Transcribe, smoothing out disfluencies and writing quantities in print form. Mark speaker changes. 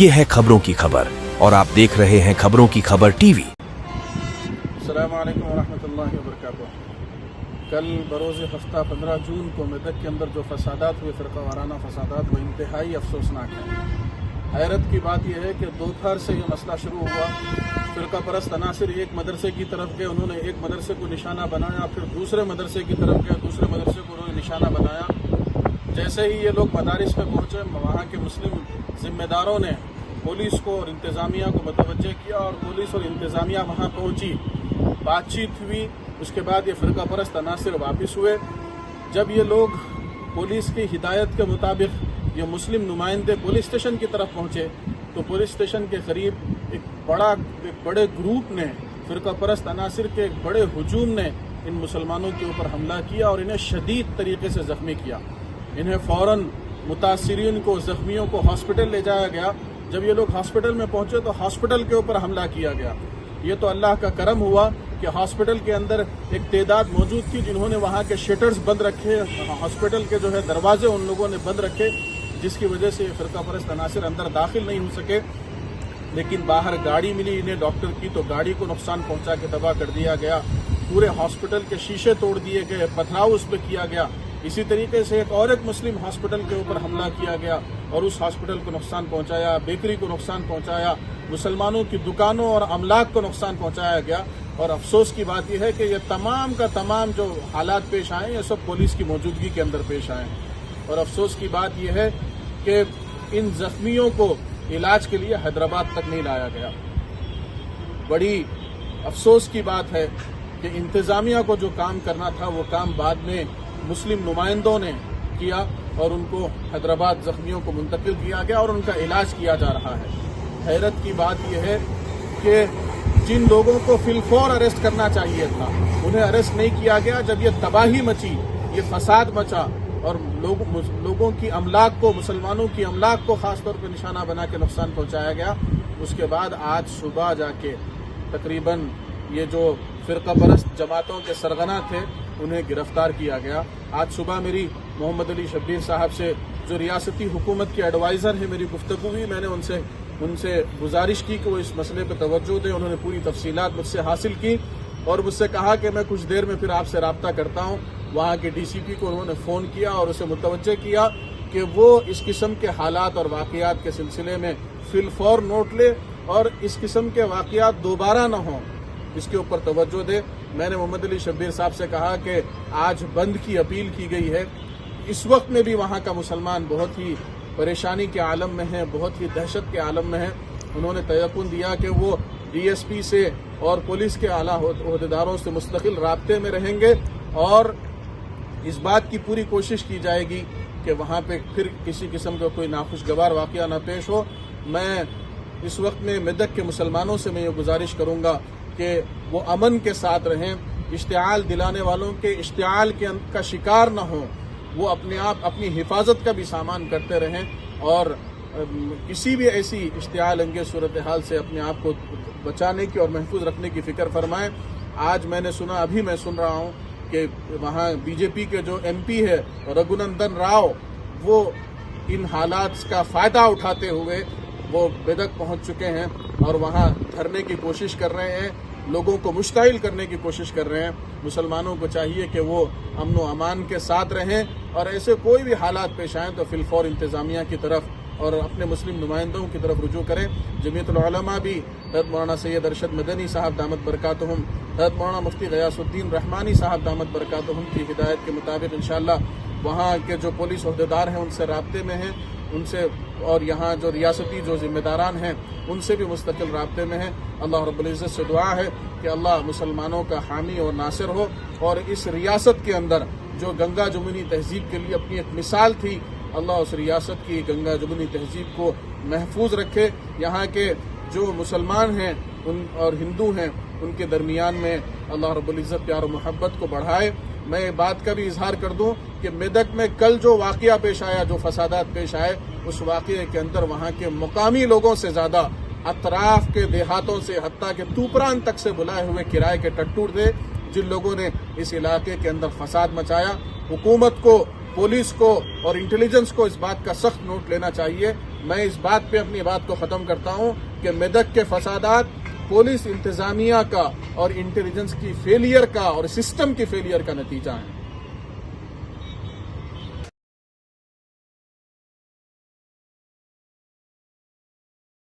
Speaker 1: ये है खबरों की खबर और आप देख रहे हैं खबरों की खबर टीवी।
Speaker 2: अस्सलामु अलैकुम वरहमतुल्लाहि वबरकातुहू। कल बरोज़ हफ्ता 15 जून को मेदक के अंदर जो फसादात हुए, फ़िरक़ा वाराना फसादात, वो इंतहाई अफसोसनाक है। हैरत की बात यह है कि दोपहर से ये मसला शुरू हुआ। फ़िरक़ा परस्त अनासिर एक मदरसे की तरफ गए, उन्होंने एक मदरसे को निशाना बनाया, फिर दूसरे मदरसे की तरफ गए, दूसरे मदरसे को उन्होंने निशाना बनाया। जैसे ही ये लोग मदारिस में पहुँचे, वहाँ के मुस्लिम ज़िम्मेदारों ने पुलिस को और इंतज़ामिया को मुतवज्जे किया और पुलिस और इंतज़ामिया वहाँ पहुँची, बातचीत हुई। उसके बाद ये फ़िरक़ा परस्त अनासिर वापस हुए। जब ये लोग पुलिस की हिदायत के मुताबिक ये मुस्लिम नुमाइंदे पुलिस स्टेशन की तरफ पहुँचे तो पुलिस स्टेशन के करीब एक बड़े ग्रुप ने, फ़िरक़ा परस्त अनासिर के एक बड़े हुजूम ने इन मुसलमानों के ऊपर हमला किया और इन्हें शदीद तरीके से ज़ख्मी किया। इन्हें फ़ौरन मुतासिरीन को, ज़ख्मियों को हॉस्पिटल ले जाया गया। जब ये लोग हॉस्पिटल में पहुँचे तो हॉस्पिटल के ऊपर हमला किया गया। ये तो अल्लाह का करम हुआ कि हॉस्पिटल के अंदर एक तादाद मौजूद थी जिन्होंने वहाँ के शटर्स बंद रखे, हॉस्पिटल के जो है दरवाजे उन लोगों ने बंद रखे, जिसकी वजह से फ़िरक़ा परस्त अनासिर अंदर दाखिल नहीं हो सके। लेकिन बाहर गाड़ी मिली इन्हें डॉक्टर की, तो गाड़ी को नुकसान पहुँचा के तबाह कर दिया गया। पूरे हॉस्पिटल के शीशे तोड़ दिए गए, पथराव उस पर किया गया। इसी तरीके से एक और एक मुस्लिम हॉस्पिटल के ऊपर हमला किया गया और उस हॉस्पिटल को नुकसान पहुंचाया, बेकरी को नुकसान पहुंचाया, मुसलमानों की दुकानों और अमलाक को नुकसान पहुंचाया गया। और अफसोस की बात यह है कि ये तमाम का तमाम जो हालात पेश आए, ये सब पुलिस की मौजूदगी के अंदर पेश आए। और अफसोस की बात यह है कि इन जख्मियों को इलाज के लिए हैदराबाद तक नहीं लाया गया। बड़ी अफसोस की बात है कि इंतज़ामिया को जो काम करना था वो काम बाद में मुस्लिम नुमाइंदों ने किया और उनको हैदराबाद ज़ख्मियों को मुंतकिल किया गया और उनका इलाज किया जा रहा है। हैरत की बात यह है कि जिन लोगों को फिलफौर अरेस्ट करना चाहिए था, उन्हें अरेस्ट नहीं किया गया। जब ये तबाही मची, ये फसाद मचा और लोगों की अमलाक को, मुसलमानों की अमलाक को ख़ास तौर पर निशाना बना के नुकसान पहुँचाया गया, उसके बाद आज सुबह जाके तकरीबन ये जो फ़िरक़ा परस्त जमातों के सरगना थे उन्हें गिरफ्तार किया गया। आज सुबह मेरी मोहम्मद अली शब्बीर साहब से, जो रियासती हुकूमत के एडवाइज़र हैं, मेरी गुफ्तगू हुई। मैंने उनसे गुजारिश की कि वो इस मसले पर तवज्जो दें। उन्होंने पूरी तफसीलात मुझसे हासिल की और मुझसे कहा कि मैं कुछ देर में फिर आपसे रब्ता करता हूँ। वहाँ के DCP को उन्होंने फ़ोन किया और उसे मुतवज्जे किया कि वो इस किस्म के हालात और वाक़यात के सिलसिले में फिलफौर नोट ले और इस किस्म के वाक़यात दोबारा न हों, इसके ऊपर तवज्जो दे। मैंने मोहम्मद अली शब्बीर साहब से कहा कि आज बंद की अपील की गई है। इस वक्त में भी वहाँ का मुसलमान बहुत ही परेशानी के आलम में है, बहुत ही दहशत के आलम में है। उन्होंने तयक़ुन दिया कि वो DSP से और पुलिस के आला ओहदेदारों से मुस्तकिल राब्ते में रहेंगे और इस बात की पूरी कोशिश की जाएगी कि वहाँ पे फिर किसी किस्म का कोई नाखुशगवार वाक़या न पेश हो। मैं इस वक्त में मेदक के मुसलमानों से मैं ये गुजारिश करूँगा कि वो अमन के साथ रहें, इश्तिआल दिलाने वालों के इश्तिआल का शिकार न हों, वो अपने आप अपनी हिफाजत का भी सामान करते रहें और किसी भी ऐसी इश्तिआल अंगेज़ सूरत हाल से अपने आप को बचाने की और महफूज रखने की फ़िक्र फरमाएं। आज मैंने सुना, अभी मैं सुन रहा हूँ कि वहाँ BJP के जो MP है रघुनंदन राव, वो इन हालात का फ़ायदा उठाते हुए वो मेदक पहुँच चुके हैं और वहाँ धरने की कोशिश कर रहे हैं, लोगों को मुश्ताइल करने की कोशिश कर रहे हैं। मुसलमानों को चाहिए कि वो अमन व अमान के साथ रहें और ऐसे कोई भी हालात पेश आएँ तो फिलफौर इंतज़ामिया की तरफ और अपने मुस्लिम नुमाइंदों की तरफ रुजू करें। जमीयतुल उलमा भी हज़रत मौलाना सैयद अरशद मदनी साहब दामत बरकातुहुम, हज़रत मौलाना मुफ्ती गयासुद्दीन रहमानी साहब दामत बरकातुहुम की हिदायत के मुताबिक इंशाअल्लाह वहाँ के जो पुलिस ओहदेदार हैं उनसे राब्ते में हैं, उनसे और यहाँ जो रियासती जो ज़िम्मेदारान हैं उनसे भी मुस्तकिल राब्ते में हैं। अल्लाह रब्बुल इज़्ज़त से दुआ है कि अल्लाह मुसलमानों का हामी और नासिर हो और इस रियासत के अंदर जो गंगा जमुनी तहजीब के लिए अपनी एक मिसाल थी, अल्लाह उस रियासत की गंगा जमुनी तहजीब को महफूज रखे। यहाँ के जो मुसलमान हैं उन और हिंदू हैं उनके दरमियान में अल्लाह रब्बुल इज़्ज़त प्यार और मोहब्बत को बढ़ाए। मैं बात का भी इजहार कर दूं कि मेदक में कल जो वाक़या पेश आया, जो फसादात पेश आए, उस वाक़े के अंदर वहाँ के मुकामी लोगों से ज़्यादा अतराफ के देहातों से, हत्ता के तूपरान तक से बुलाए हुए किराए के टट्टूर थे जिन लोगों ने इस इलाके के अंदर फसाद मचाया। हुकूमत को, पुलिस को और इंटेलिजेंस को इस बात का सख्त नोट लेना चाहिए میں اس بات پہ اپنی بات کو ختم کرتا ہوں کہ میدک کے فسادات پولیس انتظامیہ کا اور انٹیلیجنس کی فیلئر کا اور سسٹم کی فیلئر کا نتیجہ ہیں.